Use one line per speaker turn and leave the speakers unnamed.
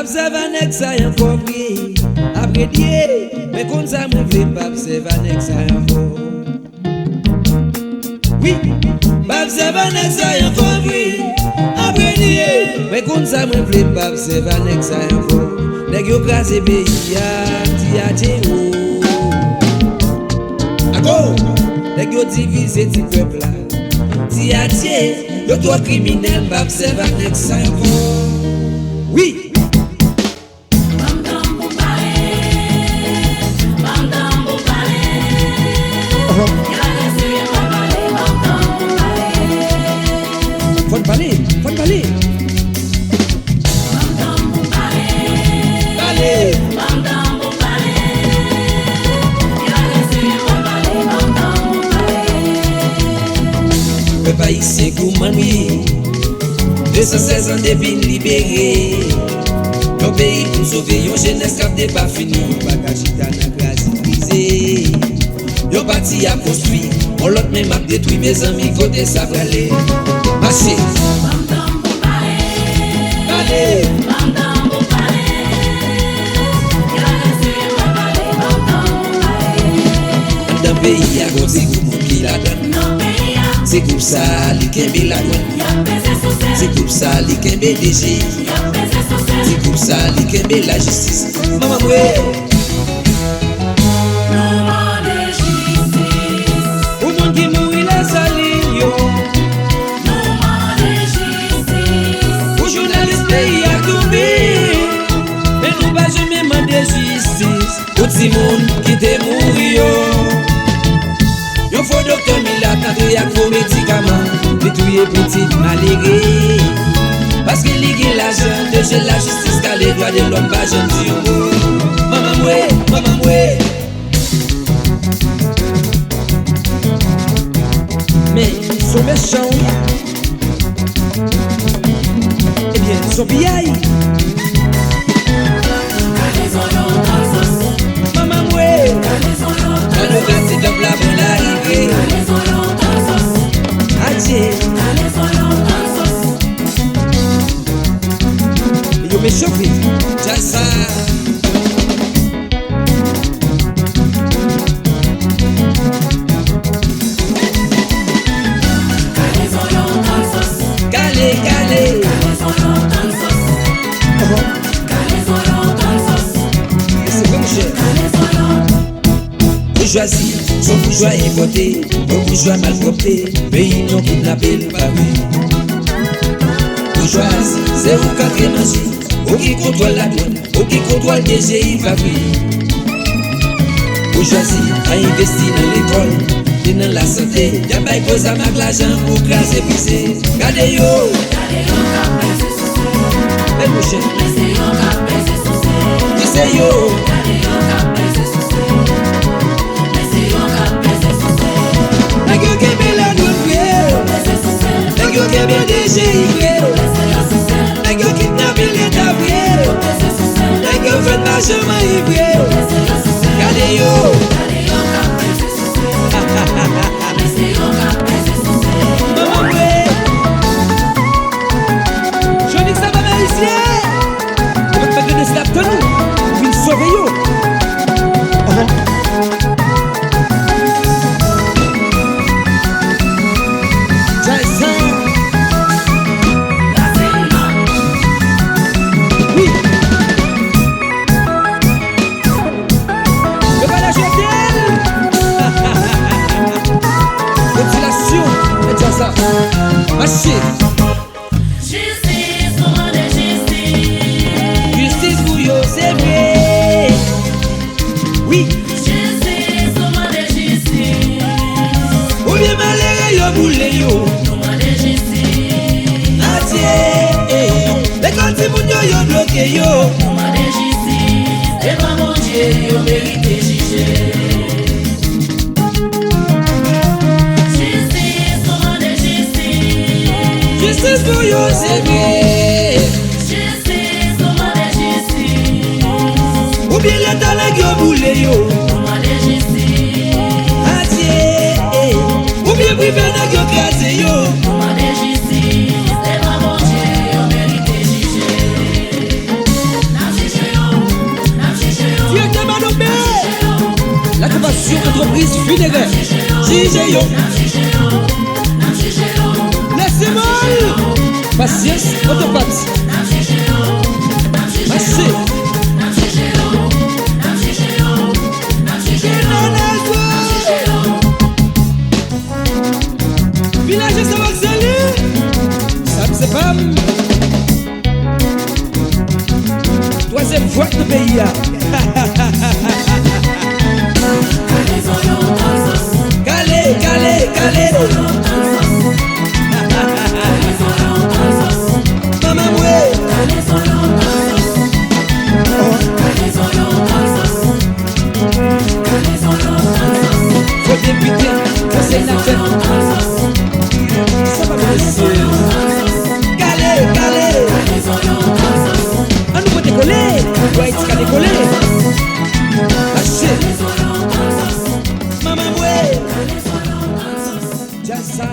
Observanek ça yon compris. Après Dieu, mais comme ça mon vle pas observanek ça yon compris. Oui, observanek ça yon compris. Après Dieu, mais comme ça mon vle pas observanek ça yon compris. Nèg yo krasé pays a ti a ou. Ako, nèg yo divisé ti peuple là. Ti a ti, yo toi criminel pas observanek ça yon compris. Oui. Faut parler. Parler. Le pays c'est Goumanoui, 216 ans depuis libéré. Nos pays pour sauver yon jeunesse qui n'est pas fini. Bagachita n'a grâce brisé. Yon parti a construit, on l'autre même a détruit. Mes amis, côté ça va aller. Marchez. Allez. Dans le pays, il y a gros goût qui la donne. C'est comme ça, l'Ikembe la donne. C'est comme ça, l'Ikembe DG. C'est comme ça, l'Ikembe la justice. Maman, ouais. Si moun qui te mouri yo, yon faut docteur Mila tante yak faux médicaments, mais tout est petit malgré. Parce que li gen l'argent de jeu la justice car les droits de l'homme pas jeune sur vous. Maman moué. Mais son méchant, eh bien son biaille. Yo me chauffé, j'ai ça. Calé. C'est comme cher. Bourgeoisie, son bourgeois est voté, le bourgeois mal copté, pays non kidnappé le pavé. Bourgeoisie, c'est où qu'a crémagie, où qui contrôle la douane, où qui contrôle le DGI fabrique. Bourgeoisie a investi dans l'école, et dans la santé, y'a pas cause à marque l'argent pour craser briser. Gardez yo, mais mon cher, tu sais yo. Yo ke bien DGI nèg yo kidnappé l'État vrai nèg yo fait marchement ivre gardez yo maman ouais je dis que ça va haïtien on va faire des snaps de nous vinn sauver yo Marchez.
Justice, comment de justice.
Justice pour yo, c'est vrai. Oui.
Justice, comment de justice.
Ou bien malheureux yo boule yo.
Comment de justice.
Atié. Les comptes moun yo bloqué yo.
Comment de justice. Devant mon Dieu, yo mérite juger.
Justice pour yo, c'est vrai.
Justice, comment de justice.
Ou bien l'État la yo boule yo.
Comment de justice.
Atié. Ou bien privé la yo krasé yo.
Comment de justice. Devant mon Dieu, yo mérite juger.
Vinaigre, tige yo. Laissez-moi. Patience, autopathe. Massé. Village de Saint-Marcel. Ça me sépare. Troisième fois que le pays a. Calé, calé, calé. Maman moué. Faut député, faut sénateur. Ça va me laisser. Calé, calé. On nous peut décoller. Ouais, tu vas décoller. Assez. Maman moué. Jassa.